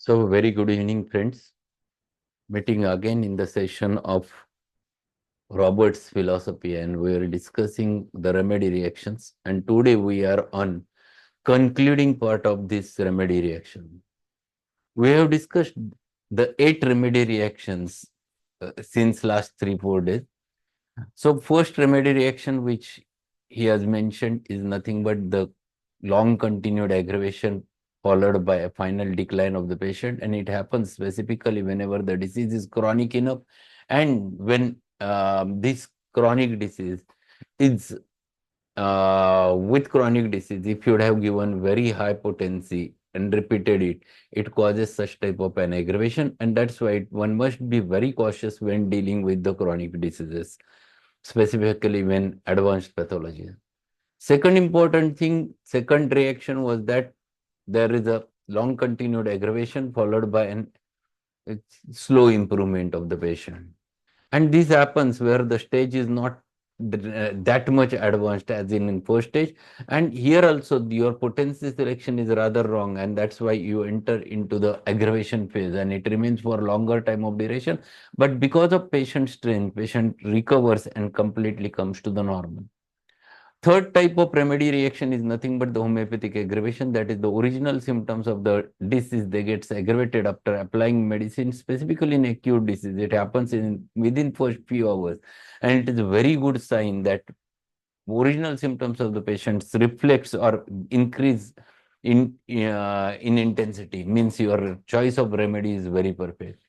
So, very good evening, friends. Meeting again in the session of Robert's philosophy, and we are discussing the remedy reactions. And today we are on concluding part of this remedy reaction. We have discussed the 8 remedy reactions since last 3-4 days. So, first remedy reaction, which he has mentioned, is nothing but the long continued aggravation followed by a final decline of the patient, and it happens specifically whenever the disease is chronic enough, and when this chronic disease is with chronic disease, if you would have given very high potency and repeated it, it causes such type of an aggravation, and that's why one must be very cautious when dealing with the chronic diseases, specifically when advanced pathology. Second important thing, second reaction was that there is a long continued aggravation followed by an slow improvement of the patient. And this happens where the stage is not that much advanced as in first stage. And here also your potency selection is rather wrong, and that's why you enter into the aggravation phase and it remains for longer time of duration. But because of patient strength, patient recovers and completely comes to the normal. Third type of remedy reaction is nothing but the homeopathic aggravation. That is the original symptoms of the disease. They get aggravated after applying medicine, specifically in acute disease. It happens in within first few hours. And it is a very good sign that original symptoms of the patients reflects or increase in intensity. Means your choice of remedy is very perfect.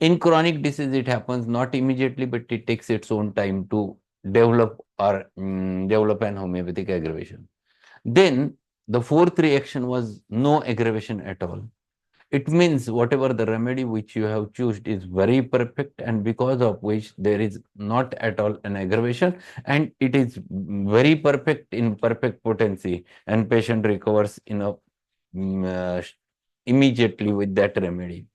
In chronic disease, it happens not immediately, but it takes its own time to develop or develop an homeopathic aggravation. Then the fourth reaction was no aggravation at all. It means whatever the remedy which you have chosen is very perfect, and because of which there is not at all an aggravation, and it is very perfect in perfect potency, and patient recovers in a immediately with that remedy.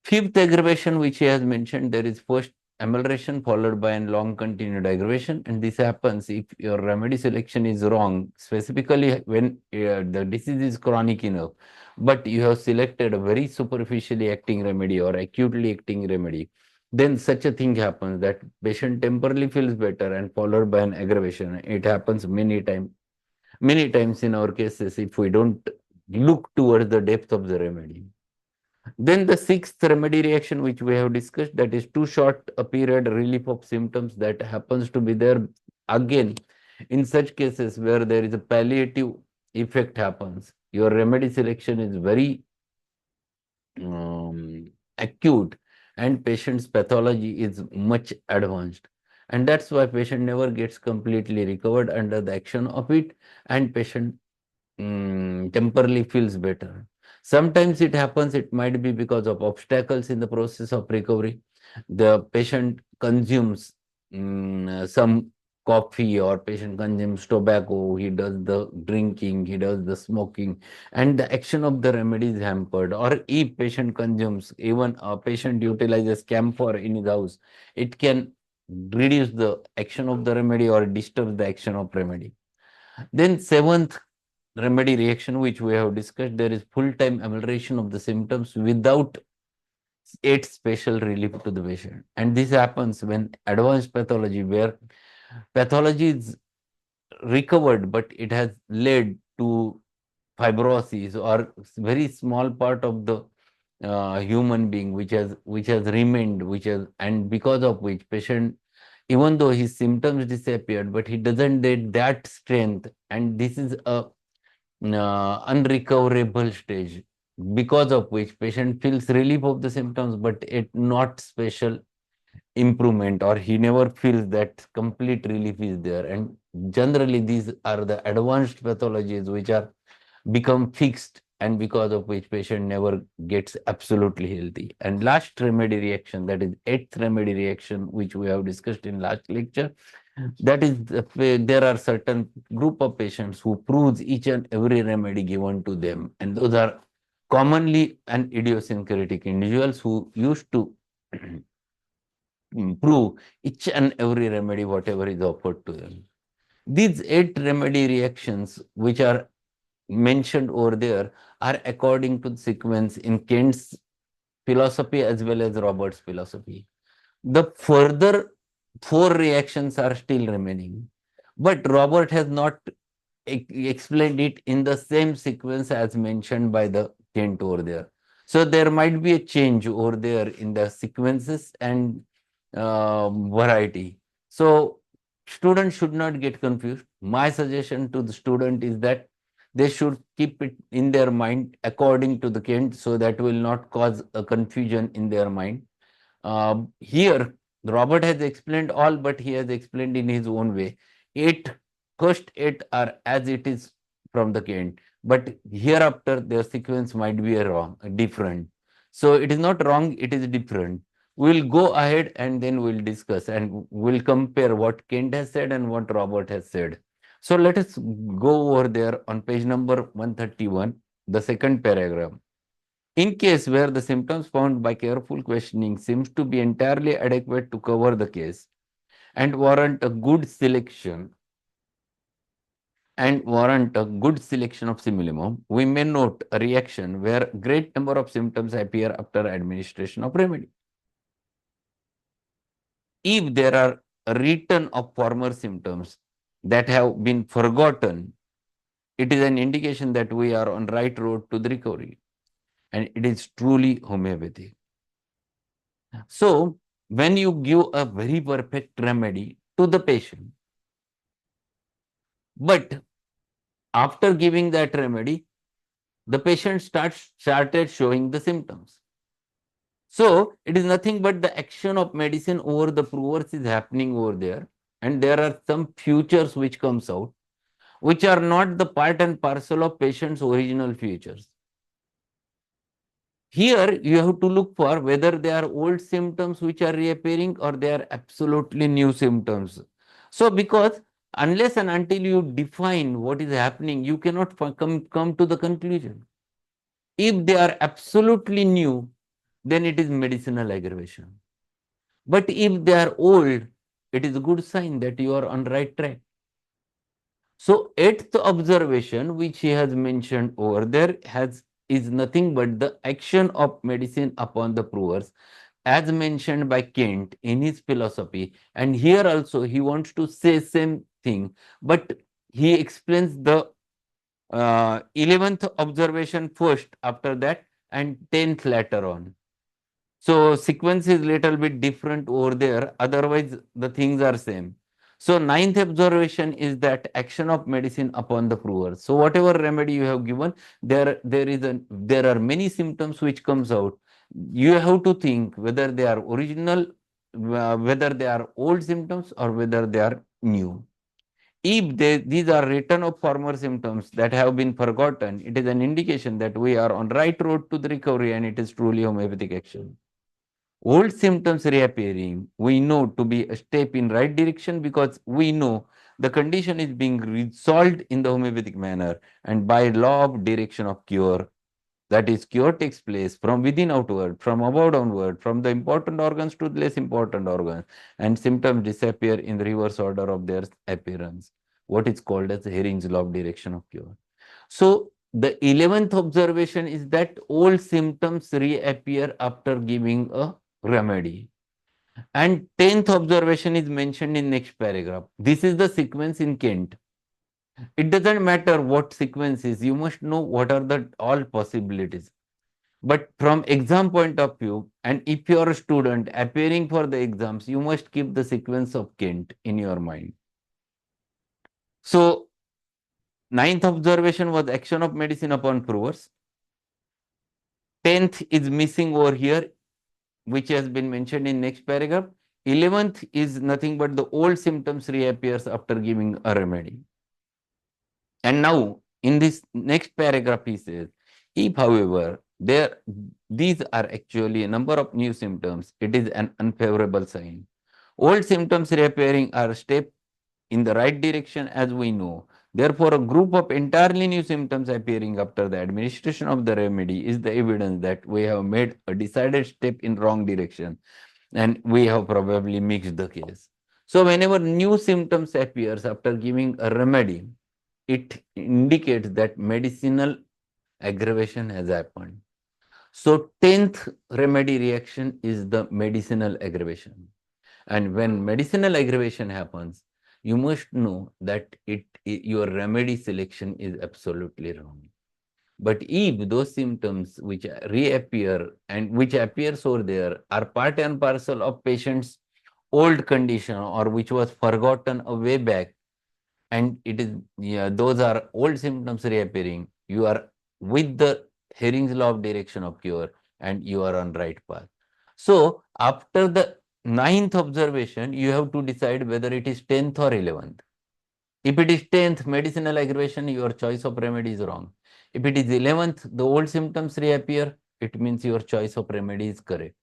Fifth aggravation, which he has mentioned, there is first amelioration followed by a long continued aggravation, and this happens if your remedy selection is wrong, specifically when the disease is chronic enough, but you have selected a very superficially acting remedy or acutely acting remedy. Then such a thing happens that patient temporarily feels better and followed by an aggravation. It happens many times. Many times in our cases, if we don't look towards the depth of the remedy. Then the sixth remedy reaction, which we have discussed, that is too short a period relief of symptoms that happens to be there again in such cases where there is a palliative effect happens. Your remedy selection is very acute and patient's pathology is much advanced. And that's why patient never gets completely recovered under the action of it, and patient temporarily feels better. Sometimes it happens, it might be because of obstacles in the process of recovery. The patient consumes some coffee, or patient consumes tobacco, he does the drinking, he does the smoking, and the action of the remedy is hampered. Or if patient consumes, even a patient utilizes camphor in his house, it can reduce the action of the remedy or disturb the action of remedy. Then seventh remedy reaction, which we have discussed, there is full-time amelioration of the symptoms without its special relief to the patient. And this happens when advanced pathology, where pathology is recovered, but it has led to fibrosis or very small part of the human being which has remained, which has, and because of which patient, even though his symptoms disappeared, but he doesn't get that strength, and this is a unrecoverable stage, because of which patient feels relief of the symptoms, but it not special improvement, or he never feels that complete relief is there. And generally these are the advanced pathologies which are become fixed, and because of which patient never gets absolutely healthy. And last remedy reaction, that is eighth remedy reaction, which we have discussed in last lecture, that is there are certain group of patients who proves each and every remedy given to them, and those are commonly an idiosyncratic individuals who used to prove each and every remedy whatever is offered to them. These 8 remedy reactions, which are mentioned over there are according to the sequence in Kent's philosophy as well as Robert's philosophy. The further four reactions are still remaining, but Robert has not explained it in the same sequence as mentioned by the Kent over there. So there might be a change over there in the sequences and variety. So students should not get confused. My suggestion to the student is that they should keep it in their mind according to the Kent, so that will not cause a confusion in their mind. Here, Robert has explained all, but he has explained in his own way. First eight are as it is from the Kent, but hereafter their sequence might be different. So it is not wrong, it is different. We'll go ahead and then we'll discuss and we'll compare what Kent has said and what Robert has said. So let us go over there on page number 131, the second paragraph. In case where the symptoms found by careful questioning seems to be entirely adequate to cover the case and warrant a good selection of simulimum, we may note a reaction where great number of symptoms appear after administration of remedy. If there are a return of former symptoms that have been forgotten, it is an indication that we are on right road to the recovery, and it is truly homeopathy. So, when you give a very perfect remedy to the patient, but after giving that remedy, the patient started showing the symptoms. So, it is nothing but the action of medicine over the provers is happening over there, and there are some futures which comes out, which are not the part and parcel of patient's original futures. Here, you have to look for whether they are old symptoms which are reappearing or they are absolutely new symptoms. So, because unless and until you define what is happening, you cannot come to the conclusion. If they are absolutely new, then it is medicinal aggravation. But if they are old, it is a good sign that you are on right track. So, eighth observation, which he has mentioned over there, is nothing but the action of medicine upon the provers, as mentioned by Kent in his philosophy. And here also he wants to say same thing, but he explains the 11th observation first after that and 10th later on. So sequence is little bit different over there. Otherwise, the things are same. So ninth observation is that action of medicine upon the prover. So whatever remedy you have given, there are many symptoms which comes out. You have to think whether they are original, whether they are old symptoms or whether they are new. If these are return of former symptoms that have been forgotten, it is an indication that we are on right road to the recovery and it is truly homeopathic action. Old symptoms reappearing, we know to be a step in right direction because we know the condition is being resolved in the homeopathic manner and by law of direction of cure. That is, cure takes place from within outward, from above downward, from the important organs to the less important organs, and symptoms disappear in the reverse order of their appearance. What is called as Hering's law of direction of cure. So, the 11th observation is that old symptoms reappear after giving a remedy. And 10th observation is mentioned in next paragraph. This is the sequence in Kent. It doesn't matter what sequence is, you must know what are the all possibilities. But from exam point of view, and if you are a student appearing for the exams, you must keep the sequence of Kent in your mind. So, ninth observation was action of medicine upon provers. 10th is missing over here, which has been mentioned in next paragraph. 11th is nothing but the old symptoms reappears after giving a remedy. And now, in this next paragraph, he says, if, however, these are actually a number of new symptoms, it is an unfavorable sign. Old symptoms reappearing are a step in the right direction, as we know. Therefore, a group of entirely new symptoms appearing after the administration of the remedy is the evidence that we have made a decided step in wrong direction and we have probably mixed the case. So, whenever new symptoms appears after giving a remedy, it indicates that medicinal aggravation has happened. So 10th remedy reaction is the medicinal aggravation. And when medicinal aggravation happens, you must know that your remedy selection is absolutely wrong. But if those symptoms which reappear and which appears over there are part and parcel of patient's old condition or which was forgotten a way back, and it is, yeah, those are old symptoms reappearing, you are with the Hering's law of direction of cure and you are on right path. So after the ninth observation, you have to decide whether it is 10th or 11th. If it is 10th, medicinal aggravation, your choice of remedy is wrong. If it is 11th, the old symptoms reappear, it means your choice of remedy is correct.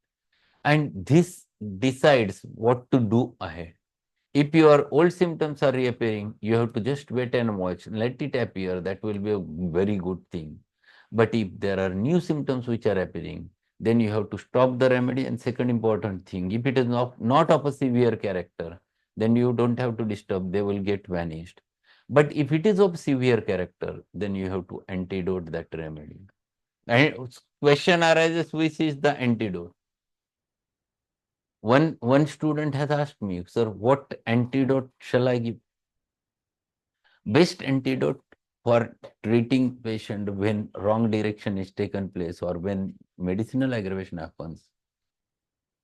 And this decides what to do ahead. If your old symptoms are reappearing, you have to just wait and watch, let it appear. That will be a very good thing. But if there are new symptoms which are appearing, then you have to stop the remedy. And second important thing, if it is not of a severe character, then you don't have to disturb, they will get vanished. But if it is of severe character, then you have to antidote that remedy. And question arises, which is the antidote? One student has asked me, sir, what antidote shall I give? Best antidote for treating patient when wrong direction is taken place or when medicinal aggravation happens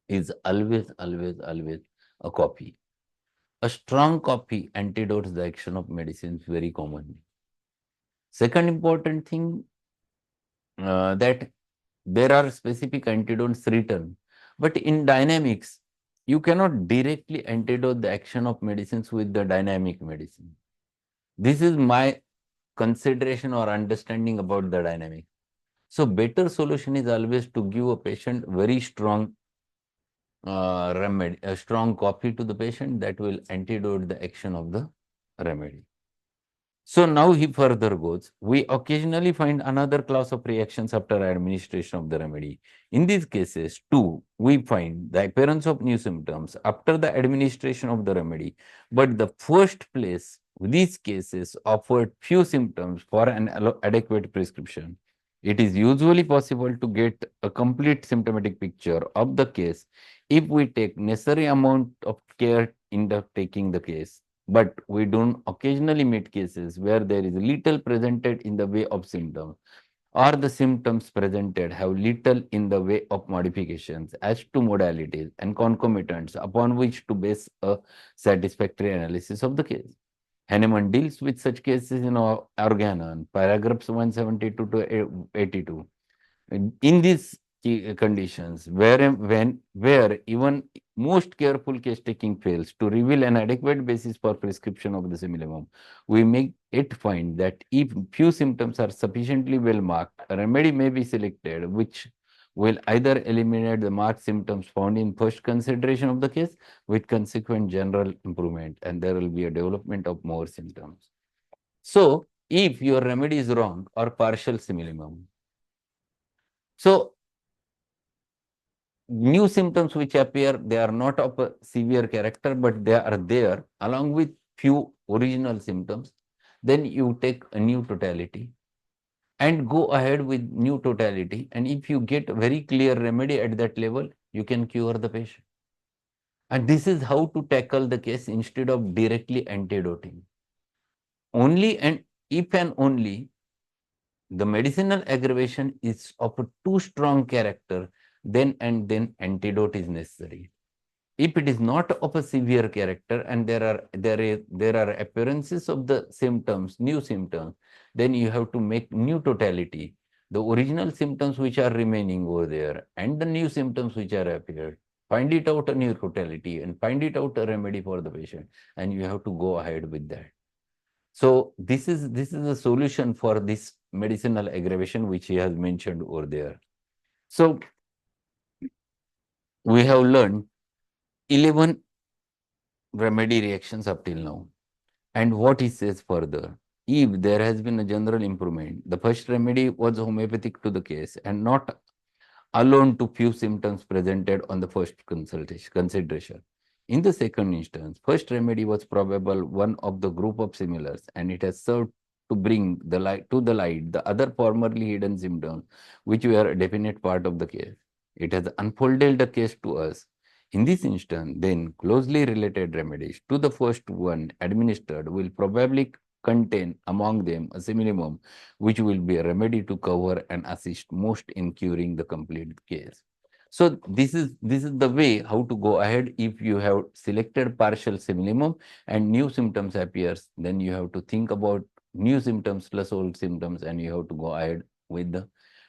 is always a coffee. A strong coffee antidotes the action of medicines very commonly. Second important thing, that there are specific antidotes written, but in dynamics, you cannot directly antidote the action of medicines with the dynamic medicine. This is my consideration or understanding about the dynamic. So better solution is always to give a patient very strong remedy, a strong coffee to the patient that will antidote the action of the remedy. So now he further goes, we occasionally find another class of reactions after administration of the remedy. In these cases, too, we find the appearance of new symptoms after the administration of the remedy. But the first place, these cases offered few symptoms for an adequate prescription. It is usually possible to get a complete symptomatic picture of the case if we take necessary amount of care in the taking the case. But we don't occasionally meet cases where there is little presented in the way of symptoms, or the symptoms presented have little in the way of modifications as to modalities and concomitants upon which to base a satisfactory analysis of the case. Hahnemann deals with such cases in Organon, paragraphs 172 to 82. In these conditions, where even most careful case taking fails to reveal an adequate basis for prescription of the simillimum, we make it find that if few symptoms are sufficiently well marked, a remedy may be selected which will either eliminate the marked symptoms found in first consideration of the case with consequent general improvement, and there will be a development of more symptoms. So, if your remedy is wrong or partial simillimum, so new symptoms which appear, they are not of a severe character, but they are there along with few original symptoms. Then you take a new totality and go ahead with new totality. And if you get very clear remedy at that level, you can cure the patient. And this is how to tackle the case instead of directly antidoting. Only and if and only the medicinal aggravation is of a too strong character, then and then antidote is necessary. If it is not of a severe character and there are appearances of the symptoms, new symptoms, then you have to make new totality. The original symptoms which are remaining over there and the new symptoms which are appeared, find it out a new totality and find it out a remedy for the patient, and you have to go ahead with that. So this is a solution for this medicinal aggravation which he has mentioned over there. So we have learned 11 remedy reactions up till now. And what he says further, if there has been a general improvement, the first remedy was homeopathic to the case and not alone to few symptoms presented on the first consideration. In the second instance, first remedy was probable one of the group of similars and it has served to bring the light to the light the other formerly hidden symptoms which were a definite part of the case. It has unfolded the case to us. In this instance, then closely related remedies to the first one administered will probably contain among them a minimum which will be a remedy to cover and assist most in curing the complete case. So this is the way how to go ahead. If you have selected partial minimum and new symptoms appears, then you have to think about new symptoms plus old symptoms, and you have to go ahead with the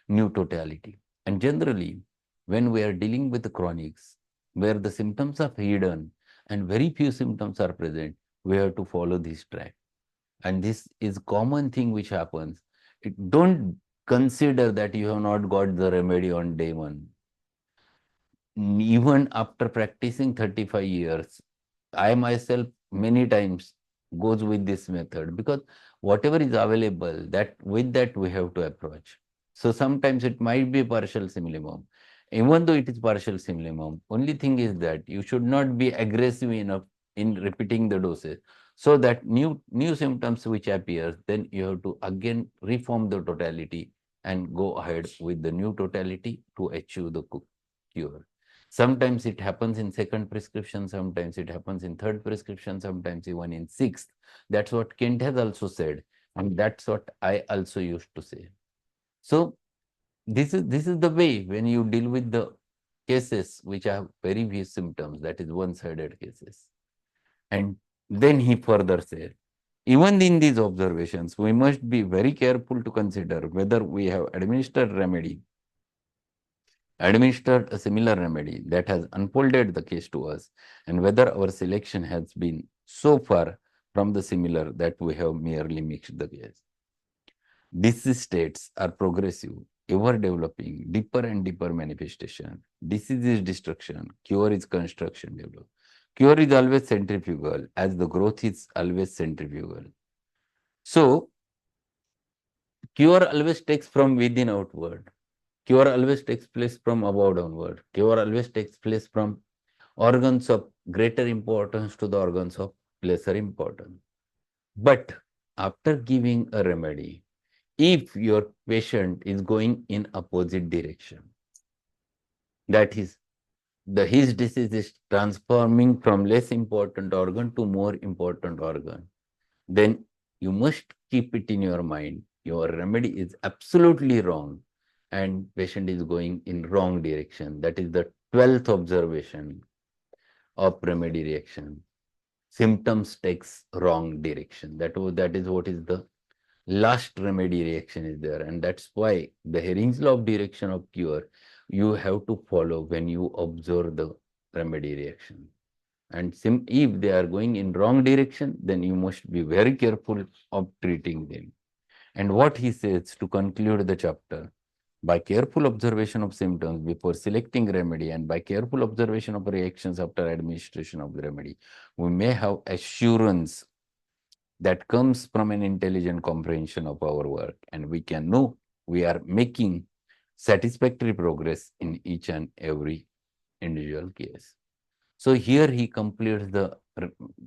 new totality. And generally, when we are dealing with the chronics, where the symptoms are hidden and very few symptoms are present, we have to follow this track. And this is common thing which happens. Don't consider that you have not got the remedy on day one. Even after practicing 35 years, I myself many times goes with this method, because whatever is available, that with that we have to approach. So sometimes it might be partial simillimum. Even though it is partial simillimum, only thing is that you should not be aggressive enough in repeating the doses, so that new symptoms which appears, then you have to again reform the totality and go ahead with the new totality to achieve the cure. Sometimes it happens in second prescription, sometimes it happens in third prescription, sometimes even in sixth. That's what Kent has also said, and that's what I also used to say. So this is the way when you deal with the cases which have very few symptoms, that is one-sided cases. And then he further said, even in these observations, we must be very careful to consider whether we have administered a similar remedy that has unfolded the case to us, and whether our selection has been so far from the similar that we have merely mixed the case. These states are progressive, ever developing, deeper and deeper manifestation. Disease is destruction, cure is construction develop. Cure is always centrifugal, as the growth is always centrifugal. So, cure always takes from within outward. Cure always takes place from above downward. Cure always takes place from organs of greater importance to the organs of lesser importance. But after giving a remedy, if your patient is going in opposite direction, that is, his disease is transforming from less important organ to more important organ, then you must keep it in your mind. Your remedy is absolutely wrong and patient is going in wrong direction. That is the 12th observation of remedy reaction. Symptoms takes wrong direction. That is what is the last remedy reaction is there. And that's why the Herring's law of direction of cure, you have to follow when you observe the remedy reaction. And if they are going in wrong direction, then you must be very careful of treating them. And what he says to conclude the chapter, by careful observation of symptoms before selecting remedy and by careful observation of reactions after administration of the remedy, we may have assurance that comes from an intelligent comprehension of our work, and we can know we are making satisfactory progress in each and every individual case. So here he completes the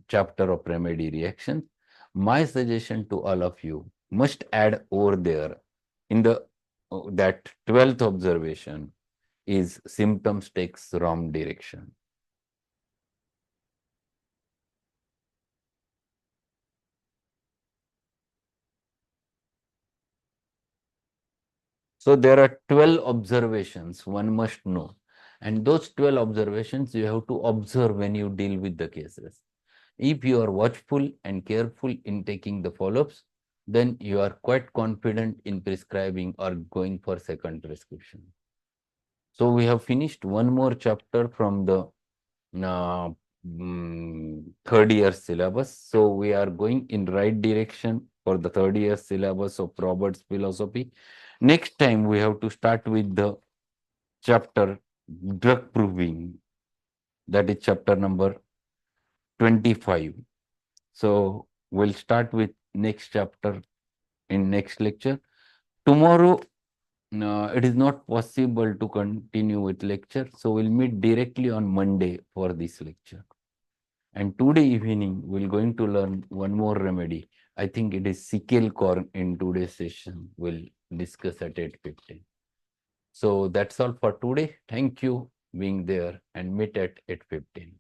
chapter of remedy reactions. My suggestion to all of you must add over there in the that 12th observation is symptoms takes wrong direction. So there are 12 observations one must know. And those 12 observations you have to observe when you deal with the cases. If you are watchful and careful in taking the follow-ups, then you are quite confident in prescribing or going for second prescription. So we have finished one more chapter from the third year syllabus. So we are going in right direction for the third year syllabus of Robert's philosophy. Next time we have to start with the chapter drug proving. That is chapter number 25. So we'll start with next chapter in next lecture. Tomorrow, it is not possible to continue with lecture. So we'll meet directly on Monday for this lecture. And today evening, we're going to learn one more remedy. I think it is sickle corn in today's session. We'll discuss at 8:15. So that's all for today. Thank you being there and meet at 8:15.